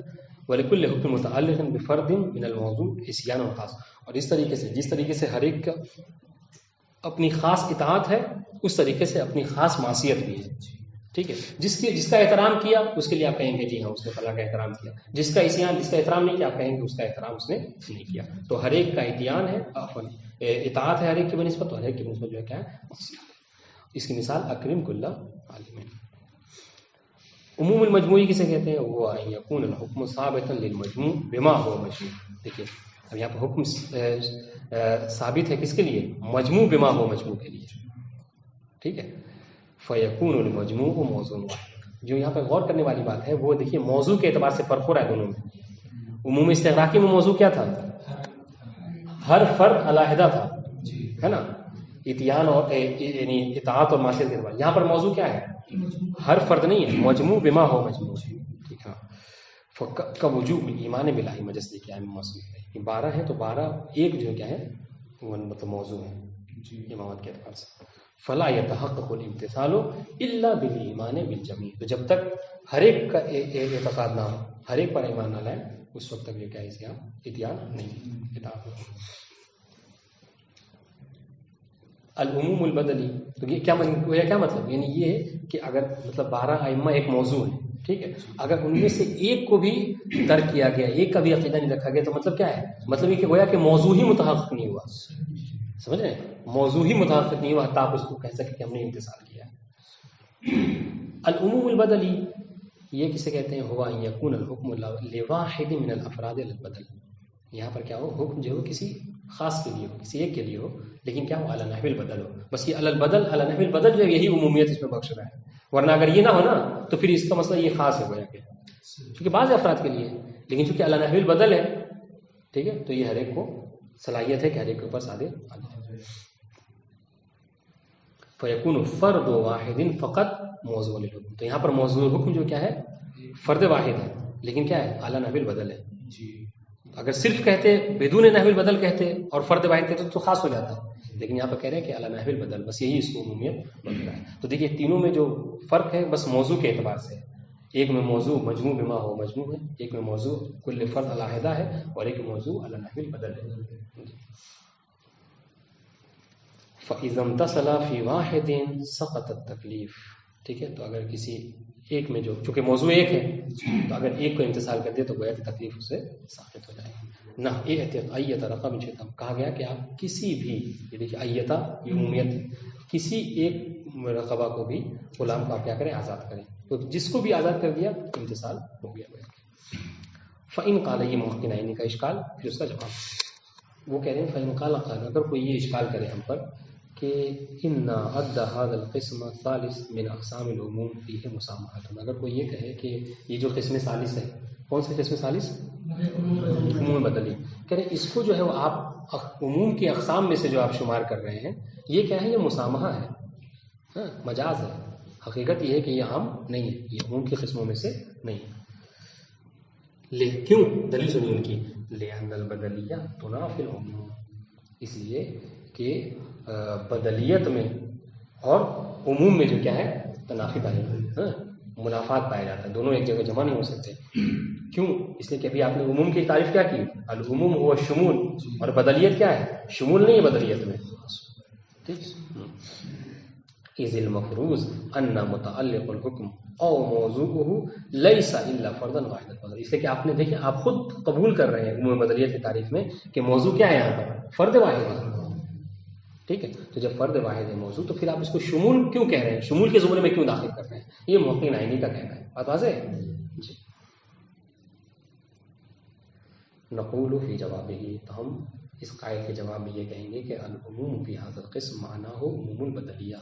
بفرد من الموضوع عصیان خاص. اور اس طریقے سے جس طریقے سے ہر ایک کا اپنی خاص اطاعت ہے اس طریقے سے اپنی خاص معصیت بھی ہے. ٹھیک ہے، جس کا احترام کیا اس کے لیے آپ کہیں گے جی ہاں اس نے فلاں کا احترام کیا. جس کا عصیان، جس کا احترام نہیں کیا، آپ کہیں گے اس کا احترام اس نے نہیں کیا. تو ہر ایک کا عصیان ہے، اطاعت ہے ہر ایک کی بنسبت، اور ہر ایک کی بنسبت جو ہے کیا ہے معصیت ہے. اس کی مثال اکرم کل عالم. عموم المجموعی کسے کہتے ہیں؟ وہ ان یکون الحکم ثابتا للمجموع بما هو مجموع. دیکھیے اب یہاں پہ حکم ثابت ہے کس کے لیے؟ مجموع بما هو مجموع کے لیے. ٹھیک ہے، فیکون المجموع موضوع. جو یہاں پہ غور کرنے والی بات ہے وہ دیکھیے موضوع کے اعتبار سے فرق ہو رہا ہے دونوں میں. عموم استغراقی میں موضوع کیا تھا؟ ہر فرد علیحدہ تھا، ہے نا، اتیان اور یعنی اطاعت اور معصیت کے اعتبار. یہاں پر موضوع کیا ہے؟ ہر فرد نہیں ہے، مجموع بما ہو مجموع. ٹھیک ہے، کا وجوب ایمان باللہ مجسد کیا ہے موصول ہے. 12 ہے تو 12 ایک جو کیا ہے وہ مطلب موضوع ہے امامت کے اعتبار سے. فلا يتحقق الامتثال الا بالایمان بالجميع. تو جب تک ہر ایک کا اعتقاد نہ ہو، ہر ایک پر ایمان نہ لائے، اس وقت تک یہ کیا اس کا اتیان نہیں کتاب. العموم البدلی، تو یہ کیا مطلب، یعنی یہ ہے کہ اگر مطلب 12 ائمہ ایک موضوع ہے، ٹھیک ہے، اگر ان میں سے ایک کو بھی ترک کیا گیا، ایک کا بھی عقیدہ نہیں رکھا گیا، تو مطلب کیا ہے، مطلب یہ کہ گویا کہ موضوع ہی متحقق نہیں ہوا. سمجھ رہے ہیں، موضوع ہی متحقق نہیں ہوا حتیٰ آپ اس کو کہہ سکیں کہ ہم نے امتثال کیا. العموم البدلی یہ کسے کہتے ہیں، ہوا ان یکون الحکم لواحد من الافراد البدل. یہاں پر کیا ہو، حکم جو ہو کسی خاص کے لیے ہو، کسی ایک کے لیے ہو، لیکن کیا ہو علی نحو البدل ہو. بس یہ علی نحو البدل جو ہے یہی عمومیت اس میں بخش رہا ہے. ورنہ اگر یہ نہ ہو نا تو پھر اس کا مسئلہ یہ خاص ہو گیا کہ کیونکہ بعض افراد کے لیے، لیکن چونکہ علی نحو البدل ہے، ٹھیک ہے، تو یہ ہر ایک کو صلاحیت ہے کہ ہر ایک کے اوپر صادر آ جائے. فیکون فرد واحد فقط موضوع الحکم. تو یہاں پر موضوع الحکم جو کیا ہے، فرد واحد ہے، لیکن کیا ہے علی نحو البدل ہے. اگر صرف کہتے بدون نحو البدل کہتے اور فرد واحد کہتے تو خاص ہو جاتا ہے، لیکن یہاں پر کہہ رہے ہیں کہ علی نحو البدل، بس یہی اس کو عمومیت بن رہا ہے. تو دیکھیے تینوں میں جو فرق ہے بس موضوع کے اعتبار سے ہے. ایک میں موضوع مجموع بما ہو مجموع ہے، ایک میں موضوع کل فرد علیحدہ ہے، اور ایک موضوع علی نحو البدل ہے. فَإِذَا امْتَثَلَ فِي وَاحِدٍ سَقَطَ التَّكْلِيفُ. ٹھیک ہے، تو اگر کسی ایک میں جو چونکہ موضوع ایک ہے تو اگر ایک کو امتثال کر دے تو گویا کہ تکلیف اس سے ساقط ہو جائے گی. نہ ایت رقم کہا گیا کہ آپ کسی بھی، یہ دیکھیے ایتا یہ عمومیت ہے، کسی ایک رقبہ کو بھی غلام کو آپ کیا کریں، آزاد کریں. تو جس کو بھی آزاد کر دیا امتثال ہو گیا. فَإِنْ قَالَ، یہ محققین عینی کا اشکال، پھر اس کا جواب وہ کہہ رہے ہیں فَإِنْ قَالَ قَالَ، اگر کوئی یہ اشکال کرے ہم پر کہ ان عد هذا القسم ثالث من اقسام العموم فيه مسامحۃ. اگر کوئی یہ کہے کہ یہ جو قسم ثالث ہے، کون سے قسم ثالث، عموم بدلی، کہہ رہے اس کو جو ہے وہ آپ عموم کی اقسام میں سے جو آپ شمار کر رہے ہیں، یہ کیا ہے، یہ مسامحہ ہے، ہاں مجاز ہے. حقیقت یہ ہے کہ یہ عام نہیں ہے، یہ عموم کی قسموں میں سے نہیں ہے. کیوں، دلیل سنی ان کی، لأن البدلیہ تنافی العموم، اس لیے کہ بدلیت میں اور عموم میں جو کیا ہے تنافی پائی جاتی ہے، منافات پایا جاتا ہے، دونوں ایک جگہ جمع نہیں ہو سکتے. کیوں، اس لیے کہ ابھی آپ نے عموم کی تعریف کیا کی، العموم ہوا شمول، اور بدلیت کیا ہے، شمول نہیں ہے بدلیت میں. ٹھیک، اذ المفروض ان متعلق الحکم او موضوعه ليس الا فردا واحدا. اس لیے کہ آپ نے دیکھیں آپ خود قبول کر رہے ہیں عموم بدلیت کی تعریف میں کہ موضوع کیا ہے یہاں پر، فرد واحد ہے. ٹھیک ہے، تو جب فرد واحد ہے موضوع تو پھر آپ اس کو شمول کیوں کہہ رہے ہیں، شمول کے زمرے میں کیوں داخل کر رہے ہیں، یہ محققین عینی کا کہنا ہے. بات واضح ہے جی. نقول فی جوابہ، تو ہم اس قائل کے جواب میں یہ کہیں گے کہ العموم فی ھذا القسم معناہ عموم البدلیہ.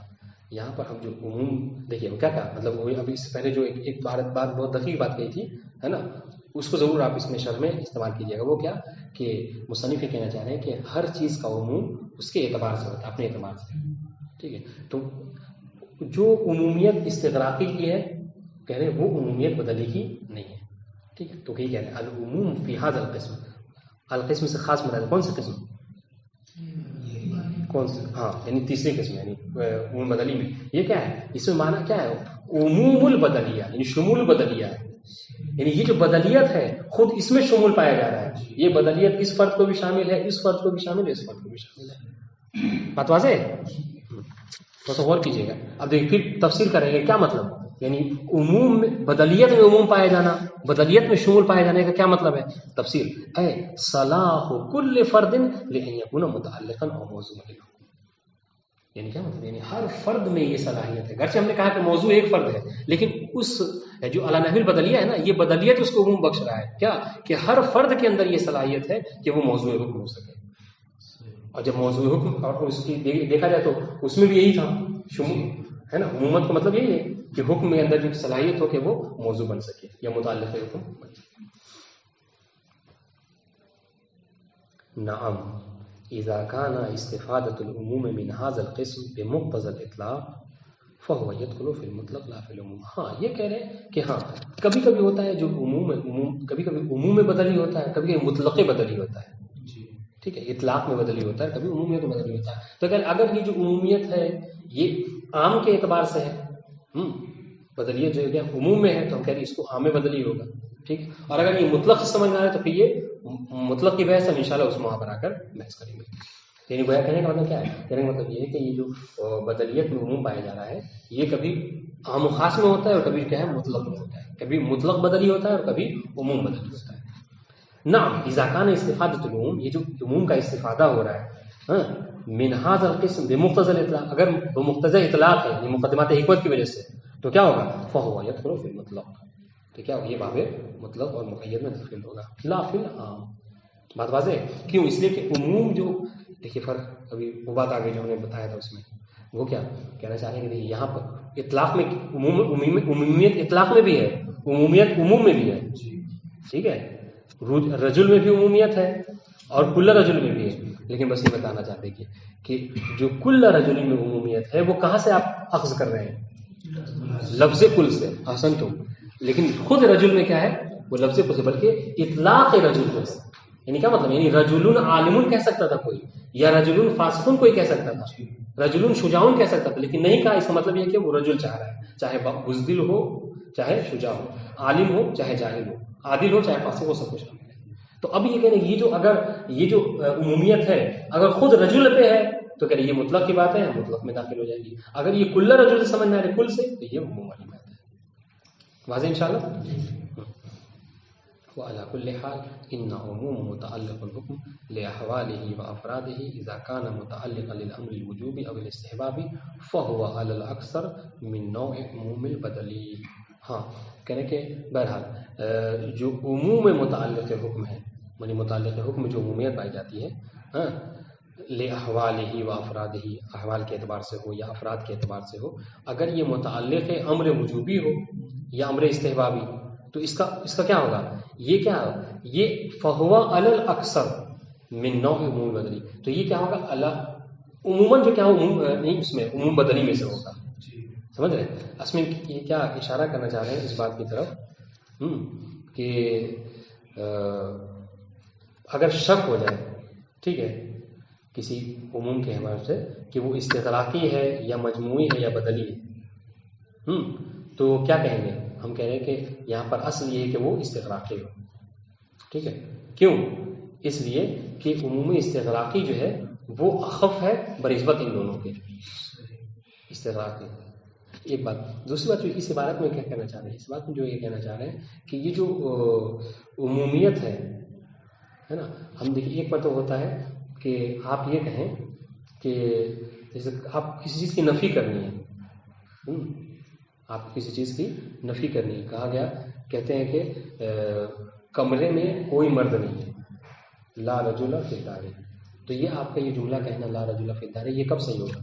یہاں پر ہم جو عموم دیکھیے وہ کیا کہا، مطلب وہ ابھی اس سے پہلے جو ایک بات بہت دقیق بات کہی تھی ہے نا، اس کو ضرور آپ اس میں شرح میں استعمال کیجیے گا. وہ کیا کہ مصنف یہ کہنا چاہ رہے ہیں کہ ہر چیز کا عموم اس کے اعتبار سے ہوتا ہے، اپنے اعتبار سے. ٹھیک ہے، تو جو عمومیت استغراقی کی ہے کہہ رہے ہیں وہ عمومیت بدلی کی نہیں ہے. ٹھیک ہے، تو کہہ رہے ہیں العموم فی ھذا القسم، القسم سے خاص مراد کون سی قسم، کون سے، ہاں یعنی تیسری قسم یعنی عموم بدلی میں. یہ کیا ہے، اس میں معنی کیا ہے، عموم البدلیہ یعنی شمول بدلیہ ہے. یعنی یہ جو بدلیت ہے خود اس میں شمول پایا جا رہا ہے، یہ بدلیت اس فرد کو بھی شامل ہے، اس فرد کو بھی شامل ہے، اس فرد کو بھی شامل ہے. بات واضح ہے، تو غور کیجیے گا. اب دیکھیں پھر تفسیر کریں گے کیا مطلب، یعنی عموم میں بدلیت میں عموم پایا جانا، بدلیت میں شمول پائے جانے کا کیا مطلب ہے. تفسیر اے صلاح کل فرد لان یکون متعلقا او موضوعا، یعنی کیا مطلب، یعنی ہر فرد میں یہ صلاحیت ہے. گرچہ ہم نے کہا کہ موضوع ایک فرد ہے، لیکن اس جو علی نحو البدلیہ ہے نا، یہ بدلیت اس کو عموم بخش رہا ہے. کیا کہ ہر فرد کے اندر یہ صلاحیت ہے کہ وہ موضوع حکم ہو سکے. اور جب موضوع حکم اور اس کی دیکھا جائے تو اس میں بھی یہی تھا شمول ہے نا. عمومت کا مطلب یہی ہے کہ حکم میں اندر جو صلاحیت ہو کہ وہ موضوع بن سکے یا متعلق حکم بن سکے. نعم اذا كان استفادة العموم من هذا القسم بمقتضى الاطلاق فهو يدخل في المطلق لا في العموم. ہاں یہ کہہ رہے ہیں کہ ہاں کبھی کبھی ہوتا ہے جو عموم کبھی کبھی عموم بدلی ہوتا ہے، کبھی کبھی مطلق بدلی ہوتا ہے. ٹھیک ہے، اطلاق میں بدلی ہوتا ہے، کبھی عمومیت میں بدلی ہوتا ہے. تو اگر یہ جو عمومیت ہے یہ عام کے اعتبار سے ہے، بدلیت جو ہے عموم میں ہے، تو ہم کہہ رہے ہیں اس کو عام میں بدلی ہوگا. ٹھیک ہے، اور اگر یہ مطلق سے سمجھ میں آ رہا ہے تو پھر یہ مطلق کی بحث ہم انشاءاللہ اس میں وہاں پر آ کر بحث کریں گے. یعنی گویا کہنے کا مطلب کیا ہے؟ کہنے کا مطلب یہ ہے کہ یہ جو بدلیت میں عموم پایا جا رہا ہے یہ کبھی عام و خاص میں ہوتا ہے اور کبھی کیا ہے مطلق میں ہوتا ہے. کبھی مطلق بدلی ہوتا ہے اور کبھی عموم بدلی ہوتا ہے. نعم اذا كان استفادۃ العموم، یہ جو عموم کا استفادہ ہو رہا ہے من هذا القسم بمقتضى الاطلاق، اگر بمقتضى اطلاق ہے یعنی مقدمات حکمت کی وجہ سے، تو کیا ہوگا؟ فهو يدخل في المطلق، تو کیا ہوگا؟ یہ باب مطلق اور مقید میں داخل ہوگا، لا فی العام. بات واضح ہے؟ کیوں؟ اس لیے کہ عموم جو دیکھیے فرق ابھی وہ بات آگے جو ہم نے بتایا تھا اس میں وہ کیا کہنا چاہ رہے ہیں کہ دیکھیے یہاں پر اطلاق میں عمومیت اطلاق میں بھی ہے، عمومیت عموم میں بھی ہے. ٹھیک ہے، رجل میں بھی عمومیت ہے اور کل رجل میں بھی ہے، لیکن بس یہ بتانا چاہتے ہیں کہ جو کل رجل میں عمومیت ہے وہ کہاں سے آپ اخذ کر رہے ہیں؟ لفظ کل سے. احسنتم. لیکن خود رجل میں کیا ہے؟ وہ لفظ کل سے بلکہ اطلاق رجل کل سے. یعنی کیا مطلب؟ یعنی رجل عالم کہہ سکتا تھا کوئی، یا رجل فاسق کوئی کہہ سکتا تھا، رجل شجاع کہہ سکتا تھا، لیکن نہیں کہا. اس کا مطلب یہ کہ وہ رجل چاہ رہا ہے، چاہے بزدل ہو چاہے شجاع ہو، عالم ہو چاہے جاہل ہو، عادل ہو چاہے فاسق ہو، سب کچھ شامل ہے. تو اب یہ کہہ رہے ہیں یہ جو عمومیت ہے اگر خود رجل پہ ہے تو کہہ رہے یہ مطلق کی بات ہے، مطلق میں داخل ہو جائے گی. اگر یہ کل رجل سے سمجھ میں آ رہے کل سے تو یہ عموم والی بات ہے. واضح انشاءاللہ. وعلى كل حال ان عموم متعلق الحكم لاحواله وافراده اذا كان متعلقا للامر الوجوبي او الاستحباب فهو على الاكثر من نوع عموم البدلی. ہاں کہنے کہ بہرحال جو عموم متعلق حکم ہے، یعنی متعلق حکم جو عمومیت پائی جاتی ہے ہاں لاحواله وافراده، احوال کے اعتبار سے ہو یا افراد کے اعتبار سے ہو، اگر یہ متعلق امر وجوبی ہو یا امر استحبابی تو اس کا کیا ہوگا؟ یہ کیا ہوگا؟ یہ فہوا علی الاکثر من نوع عموم بدلی. تو یہ کیا ہوگا؟ عموماً جو کیا نہیں اس میں عموم بدلی میں سے ہوگا. سمجھ رہے ہیں؟ اس میں یہ کیا اشارہ کرنا چاہ رہے ہیں اس بات کی طرف کہ اگر شک ہو جائے ٹھیک ہے کسی عموم کے حوالے سے کہ وہ استغراقی ہے یا مجموعی ہے یا بدلی ہے، تو کیا کہیں گے؟ ہم کہہ رہے ہیں کہ یہاں پر اصل یہ ہے کہ وہ استغراقی ہو. ٹھیک ہے، کیوں؟ اس لیے کہ عمومی استغراقی جو ہے وہ اخف ہے بنسبت ان دونوں کے. استغراقی ایک بات. دوسری بات جو اس عبارت میں کیا کہنا چاہ رہے ہیں، اس بات میں جو یہ کہنا چاہ رہے ہیں کہ یہ جو عمومیت ہے نا، ہم دیکھیے ایک مطلب ہوتا ہے کہ آپ یہ کہیں کہ جیسے آپ کسی چیز کی نفی کرنی ہے، آپ کسی چیز کی نفی کرنی ہے. کہا گیا کہتے ہیں کہ کمرے میں کوئی مرد نہیں ہے، لا رجل فی الدار. تو یہ آپ کا یہ جملہ کہنا لا رجل فی الدار یہ کب صحیح ہوگا؟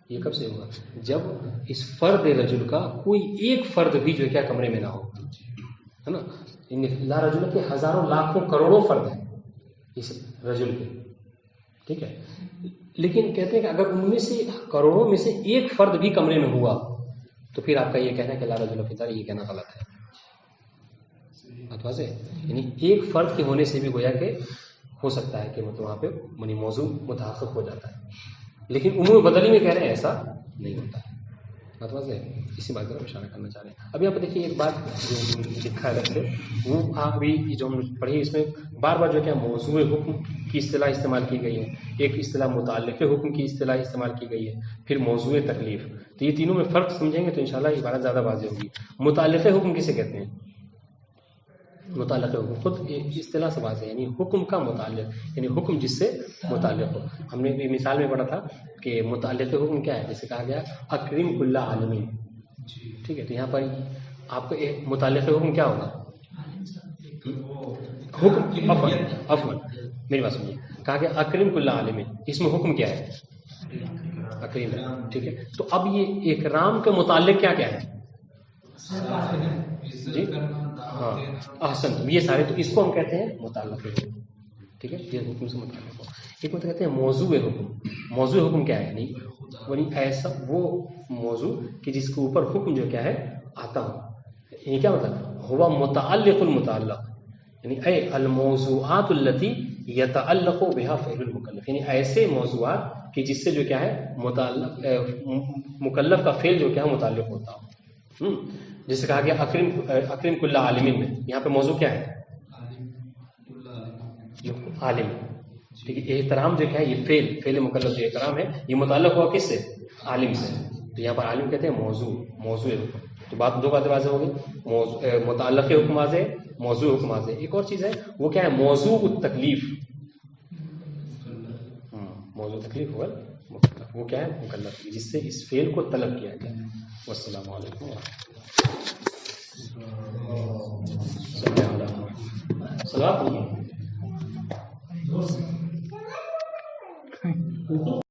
یہ کب صحیح ہوگا؟ جب اس فرد رجل کا کوئی ایک فرد بھی جو ہے کیا کمرے میں نہ ہو، ہے نا. لا رجل کے ہزاروں لاکھوں کروڑوں فرد ہیں اس رجل کے. ٹھیک ہے، لیکن کہتے ہیں کہ اگر ان میں سے کروڑوں میں سے ایک فرد بھی کمرے میں ہوا تو پھر آپ کا یہ کہنا کہ لا رجل فی الدار یہ کہنا غلط ہے. بات واضح ہے؟ یعنی ایک فرد کے ہونے سے بھی گویا کہ ہو سکتا ہے کہ مطلب وہاں پہ منی موضوع متحقق ہو جاتا ہے، لیکن عموم بدلی میں کہہ رہے ہیں ایسا نہیں ہوتا ہے. بات واضح ہے؟ اسی بات پر اشارہ کرنا چاہ رہے ہیں. اب یہاں پہ دیکھیے ایک بات جو لکھا ہے الگ سے، وہ ابھی جو ہم پڑھی اس میں بار بار جو کیا موضوع حکم کی اصطلاح استعمال کی گئی ہے، ایک اصطلاح متعلق حکم کی اصطلاح استعمال کی گئی ہے، پھر موضوع تکلیف. تو یہ تینوں میں فرق سمجھیں گے تو انشاءاللہ یہ بات زیادہ واضح ہوگی. متعلق حکم کسے کہتے ہیں؟ متعلق حکم خود اصطلاح سے واضح ہے، یعنی حکم کا متعلق، یعنی حکم جس سے متعلق ہو. ہم نے بھی مثال میں پڑھا تھا کہ متعلق حکم کیا ہے، جیسے کہا گیا اکرم کل عالمین. ٹھیک ہے، تو یہاں پر آپ کو ایک متعلق حکم کیا ہوگا؟ حکم عفوا میری بات سنیے، کہا گیا اکرم کل عالمین، اس میں حکم کیا ہے؟ اکریم ہے. ٹھیک ہے، تو اب یہ اکرام کے متعلق کیا کیا ہے؟ جی ہاں احسن، یہ سارے، تو اس کو ہم کہتے ہیں متعلق حکم. ٹھیک ہے، یہ حکم سے متعلق ہو. ایک مطلب کہتے ہیں موضوع حکم. موضوع حکم کیا ہے؟ نہیں ایسا وہ موضوع کہ جس کے اوپر حکم جو کیا ہے آتا ہو. یہ کیا مطلب ہوا متعلق المتعلق، یعنی اے الموضوعات التی یتعلق بها فعل المکلف، یعنی ایسے موضوعات کہ جس سے جو کیا ہے مکلف کا فعل جو کیا ہے متعلق ہوتا ہو. جیسے کہا گیا اکرم کل عالمین میں، یہاں پہ موضوع کیا ہے؟ جو عالم. ٹھیک ہے، احترام جو کیا ہے یہ فعل مکلف جو احترام ہے یہ متعلق ہوا کس سے؟ عالم سے. تو یہاں پر عالم کہتے ہیں موضوع. تو دو باتیں واضح ہو گئی، متعلق حکم واضح، موضوع حکم واضح. ایک اور چیز ہے وہ کیا ہے؟ موضوع التکلیف. موضوع تکلیف ہوا مکلف، وہ کیا ہے؟ مکلف، جس سے اس فعل کو طلب کیا گیا. والسلام علیکم ورحمۃ اللہ. صلوات نہیں ہے.